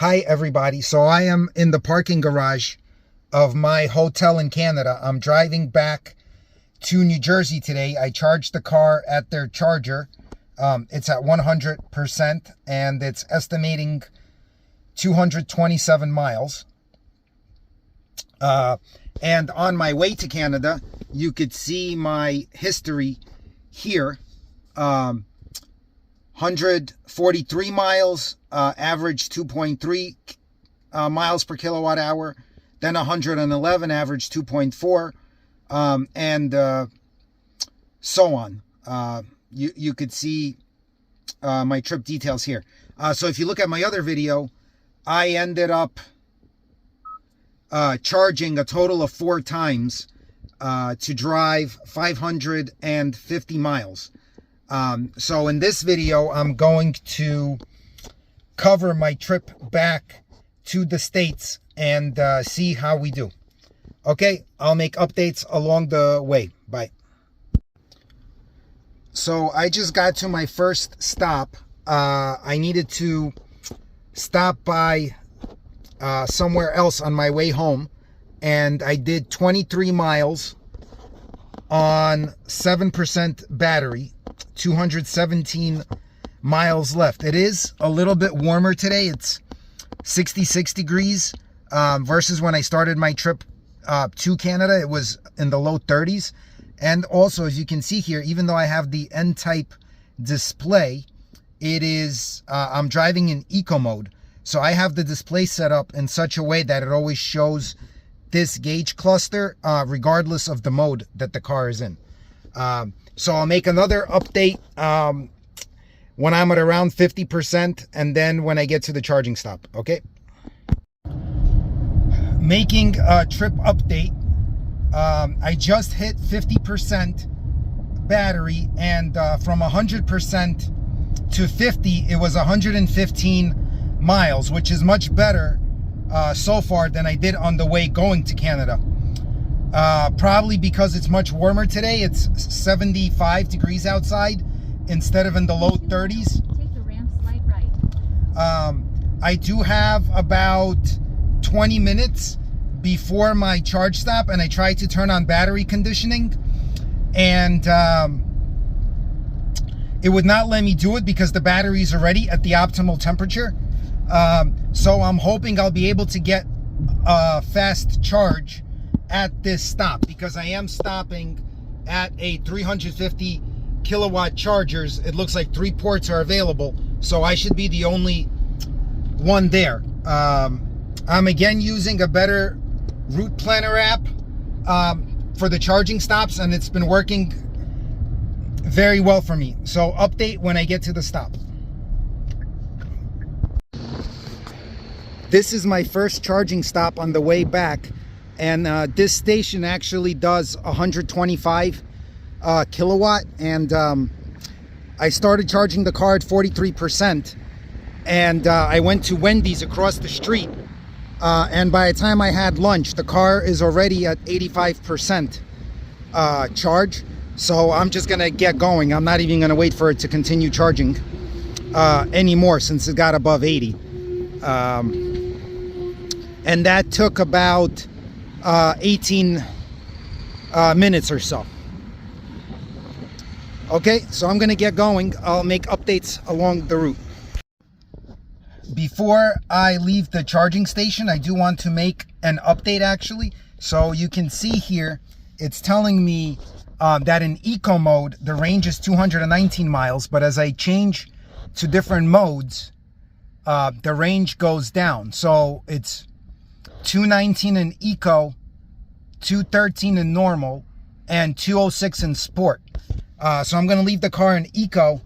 Hi, everybody. So I am in the parking garage of my hotel in Canada. I'm driving back to New Jersey today. I charged the car at their charger. It's at 100% and it's estimating 227 miles. And on my way to Canada, you could see my history here. 143 miles, average 2.3 miles per kilowatt hour, then 111, average 2.4, and so on. You could see my trip details here. So if you look at my other video, I ended up charging a total of 4 times to drive 550 miles. So in this video, I'm going to cover my trip back to the States and see how we do. Okay, I'll make updates along the way. Bye. So I just got to my first stop. I needed to stop by somewhere else on my way home, and I did 23 miles on 7% battery. 217 miles left. It is a little bit warmer today. It's 66 degrees versus when I started my trip to Canada. It was in the low 30s. And also, as you can see here, even though I have the N-type display, it is I'm driving in eco mode. So I have the display set up in such a way that it always shows this gauge cluster regardless of the mode that the car is in. So I'll make another update when I'm at around 50% and then when I get to the charging stop, okay? Making a trip update. I just hit 50% battery, and from 100% to 50, it was 115 miles, which is much better so far than I did on the way going to Canada. Probably because it's much warmer today. It's 75 degrees outside instead of in the low 30s. Take the ramp, slide right. I do have about 20 minutes before my charge stop, and I tried to turn on battery conditioning, and it would not let me do it because the battery is already at the optimal temperature. So I'm hoping I'll be able to get a fast charge at this stop, because I am stopping at a 350 kilowatt chargers. It looks like 3 ports are available, so I should be the only one there. I'm again using a better route planner app for the charging stops, and it's been working very well for me. So update when I get to the stop. This is my first charging stop on the way back. And this station actually does 125 kilowatt. And I started charging the car at 43%. And I went to Wendy's across the street. And by the time I had lunch, the car is already at 85% charge. So I'm just going to get going. I'm not even going to wait for it to continue charging anymore, since it got above 80. And that took about 18 minutes or so. Okay, so I'm gonna get going. I'll make updates along the route. Before I leave the charging station, I do want to make an update actually. So you can see here, it's telling me that in eco mode, the range is 219 miles, but as I change to different modes, the range goes down. So it's 219 in eco, 213 in normal, and 206 in sport. So I'm going to leave the car in eco.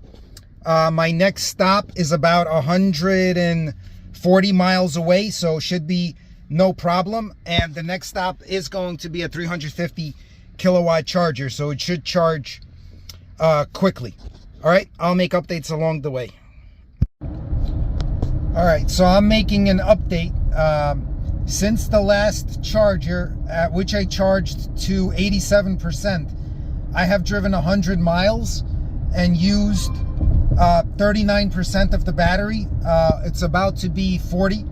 My next stop is about 140 miles away, so should be no problem. And the next stop is going to be a 350 kilowatt charger, so it should charge quickly. All right, I'll make updates along the way. All right, so I'm making an update. Since the last charger, at which I charged to 87%, I have driven 100 miles and used 39% of the battery. It's about to be 40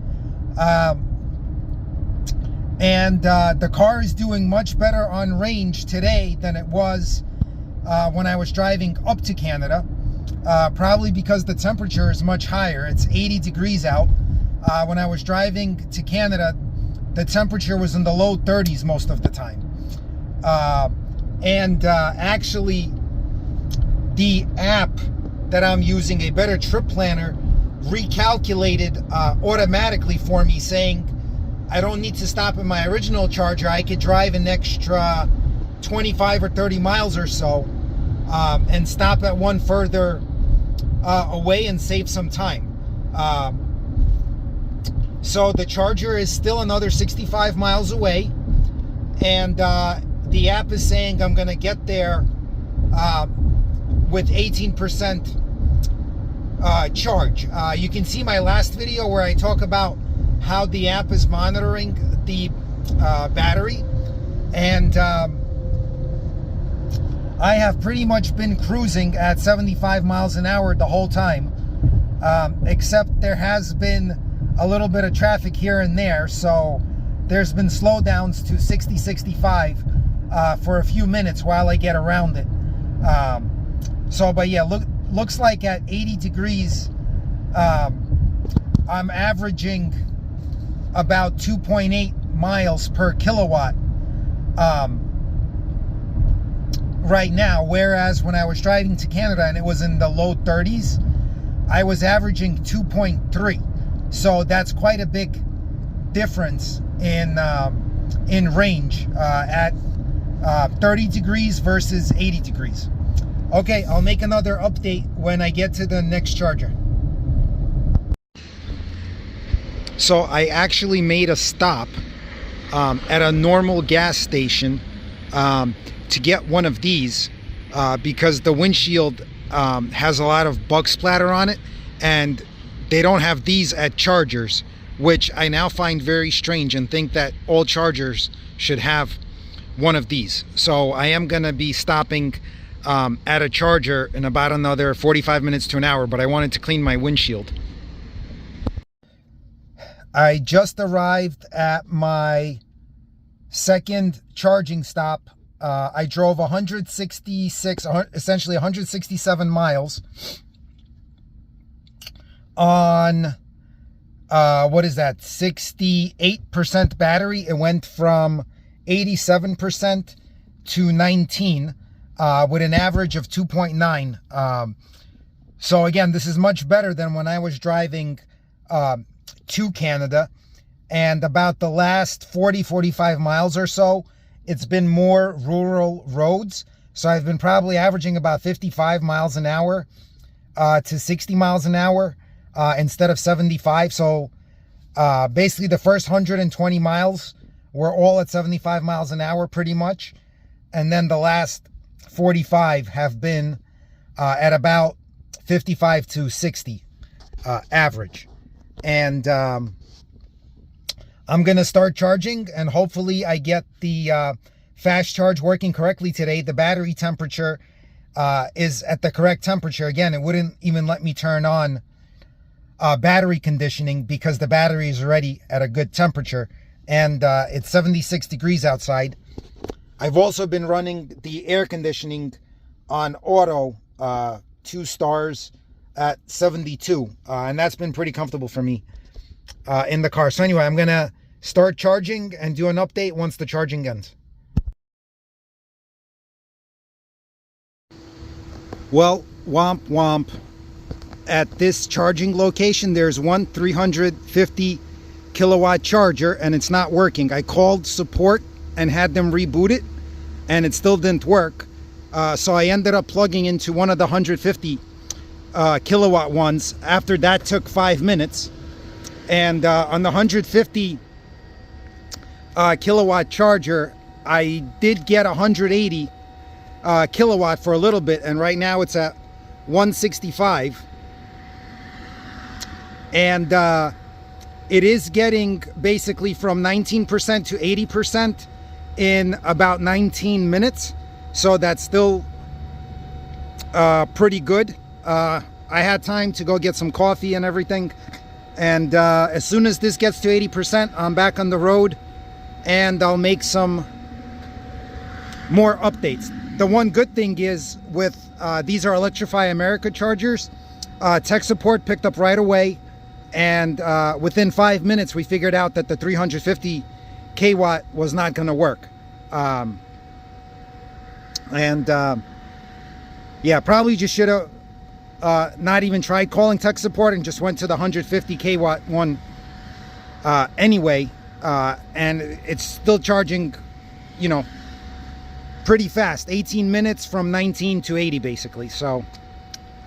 And the car is doing much better on range today than it was when I was driving up to Canada. Probably because the temperature is much higher. It's 80 degrees out. When I was driving to Canada, the temperature was in the low 30s most of the time. Actually, the app that I'm using, a Better Trip Planner, recalculated automatically for me, saying I don't need to stop at my original charger. I could drive an extra 25 or 30 miles or so and stop at one further away and save some time. So the charger is still another 65 miles away, and the app is saying I'm going to get there with 18% charge. You can see my last video where I talk about how the app is monitoring the battery, and I have pretty much been cruising at 75 miles an hour the whole time, except there has been a little bit of traffic here and there, so there's been slowdowns to 60, 65 for a few minutes while I get around it. But yeah, looks like at 80 degrees, I'm averaging about 2.8 miles per kilowatt right now, whereas when I was driving to Canada and it was in the low 30s, I was averaging 2.3. So that's quite a big difference in range at 30 degrees versus 80 degrees. Okay, I'll make another update when I get to the next charger. So I actually made a stop at a normal gas station to get one of these because the windshield has a lot of bug splatter on it, and they don't have these at chargers, which I now find very strange and think that all chargers should have one of these. So I am going to be stopping at a charger in about another 45 minutes to an hour, but I wanted to clean my windshield. I just arrived at my second charging stop. I drove 166, essentially 167 miles on, what is that, 68% battery. It went from 87% to 19 with an average of 2.9. So again, this is much better than when I was driving to Canada, and about the last 40-45 miles or so, it's been more rural roads. So I've been probably averaging about 55 miles an hour to 60 miles an hour instead of 75. So basically the first 120 miles were all at 75 miles an hour pretty much, and then the last 45 have been at about 55 to 60 average. And I'm going to start charging, and hopefully I get the fast charge working correctly today. The battery temperature is at the correct temperature. Again, it wouldn't even let me turn on battery conditioning because the battery is already at a good temperature, and it's 76 degrees outside. I've also been running the air conditioning on auto 2 stars at 72, and that's been pretty comfortable for me in the car. So anyway, I'm gonna start charging and do an update once the charging ends. Well, womp womp. At this charging location, there's one 350 kilowatt charger and it's not working. I called support and had them reboot it, and it still didn't work. So I ended up plugging into one of the 150 kilowatt ones. After that took 5 minutes, and on the 150 kilowatt charger, I did get 180 kilowatt for a little bit, and right now it's at 165, and it is getting basically from 19% to 80% in about 19 minutes. So that's still pretty good. I had time to go get some coffee and everything, And as soon as this gets to 80%, I'm back on the road, and I'll make some more updates. The one good thing is with these are Electrify America chargers, tech support picked up right away, and within 5 minutes we figured out that the 350 kW was not going to work. Yeah, probably just should have not even tried calling tech support and just went to the 150 kW one anyway, and it's still charging, you know, pretty fast. 18 minutes from 19 to 80 basically. So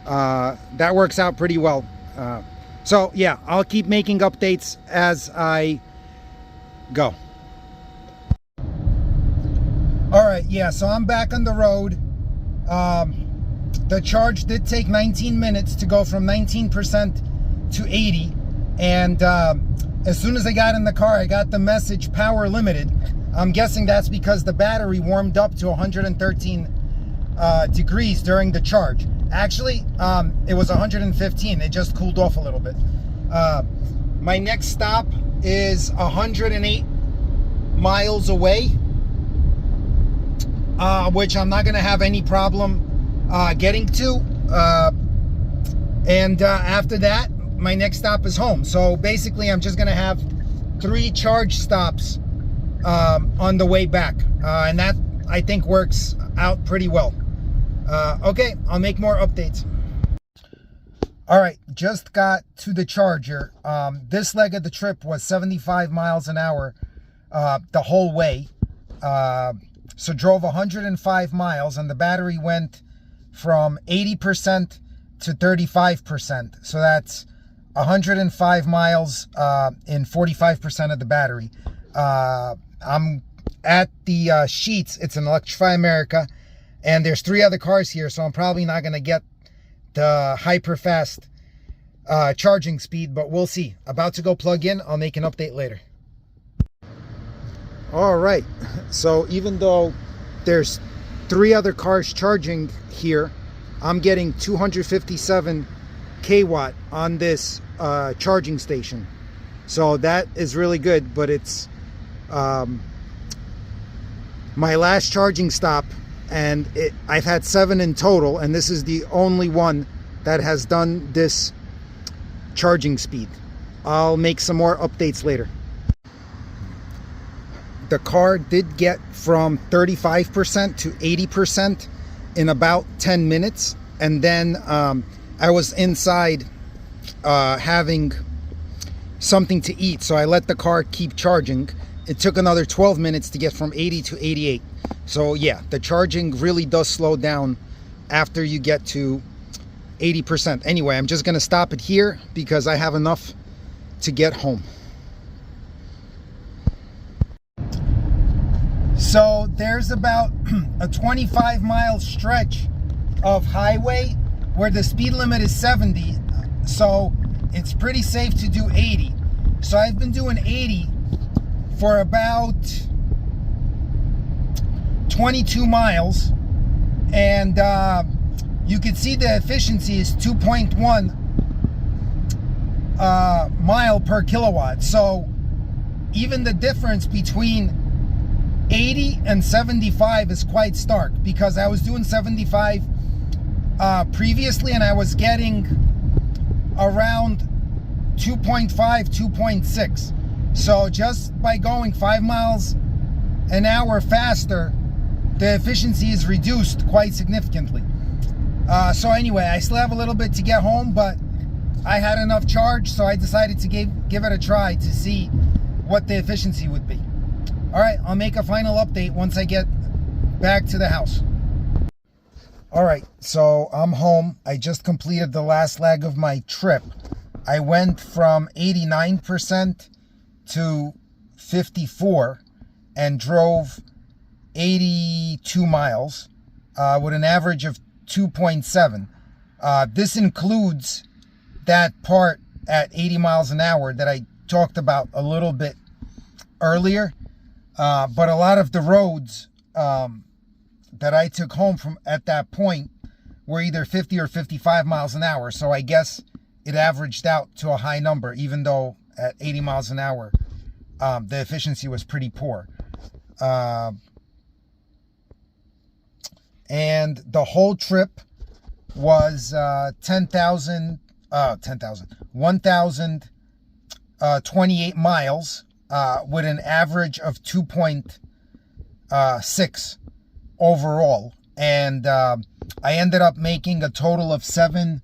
that works out pretty well. So yeah, I'll keep making updates as I go. All right, yeah, so I'm back on the road. The charge did take 19 minutes to go from 19% to 80. And as soon as I got in the car, I got the message power limited. I'm guessing that's because the battery warmed up to 113 degrees during the charge. Actually, it was 115. It just cooled off a little bit. My next stop is 108 miles away, which I'm not going to have any problem getting to. And after that, my next stop is home. So basically, I'm just going to have 3 charge stops on the way back. And that, I think, works out pretty well. Okay, I'll make more updates. All right, just got to the charger. This leg of the trip was 75 miles an hour the whole way. So drove 105 miles, and the battery went from 80% to 35%. So that's 105 miles in 45% of the battery. I'm at the Sheets. It's an Electrify America, and there's 3 other cars here, so I'm probably not going to get the hyper fast charging speed, but we'll see. About to go plug in. I'll make an update later. All right, so even though there's 3 other cars charging here, I'm getting 257 kW on this charging station. So that is really good, but it's my last charging stop, and I've had 7 in total, and this is the only one that has done this charging speed. I'll make some more updates later. The car did get from 35% to 80% in about 10 minutes. And then I was inside having something to eat. So I let the car keep charging. It took another 12 minutes to get from 80 to 88. So yeah, the charging really does slow down after you get to 80%. Anyway, I'm just going to stop it here because I have enough to get home. So there's about a 25-mile stretch of highway where the speed limit is 70. So it's pretty safe to do 80. So I've been doing 80 for about 22 miles. And you can see the efficiency is 2.1 mile per kilowatt. So even the difference between 80 and 75 is quite stark, because I was doing 75 previously, and I was getting around 2.5, 2.6. So just by going 5 miles an hour faster, the efficiency is reduced quite significantly. So anyway, I still have a little bit to get home, but I had enough charge, so I decided to give it a try to see what the efficiency would be. All right, I'll make a final update once I get back to the house. All right, so I'm home. I just completed the last leg of my trip. I went from 89% to 54 and drove 82 miles with an average of 2.7. This includes that part at 80 miles an hour that I talked about a little bit earlier. But a lot of the roads that I took home from at that point were either 50 or 55 miles an hour. So I guess it averaged out to a high number, even though at 80 miles an hour, the efficiency was pretty poor. And the whole trip was 1,028 miles with an average of 2.6 overall. And I ended up making a total of 7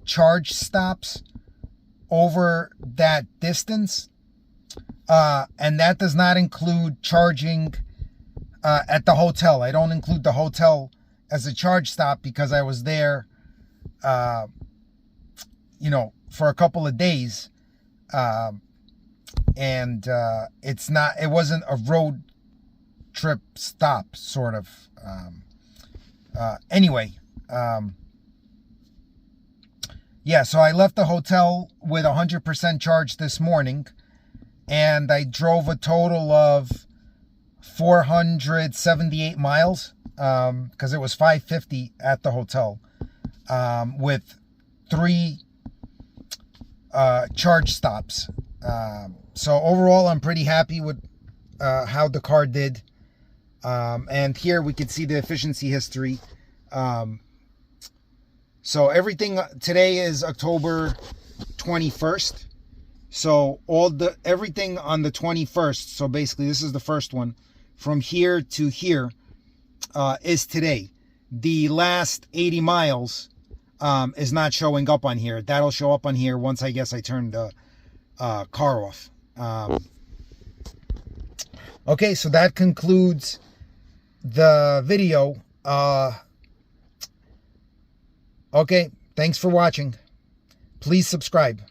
charge stops over that distance. And that does not include charging at the hotel. I don't include the hotel as a charge stop because I was there, for a couple of days. And it wasn't a road trip stop, sort of. So I left the hotel with 100% charge this morning, and I drove a total of 478 miles, because it was 550 at the hotel, with 3 charge stops. So overall, I'm pretty happy with how the car did. And here we can see the efficiency history. So everything today is October 21st. So everything on the 21st. So basically, this is the first one. From here to here is today. The last 80 miles is not showing up on here. That'll show up on here once I guess I turn the car off. Okay, so that concludes the video. Okay, thanks for watching. Please subscribe.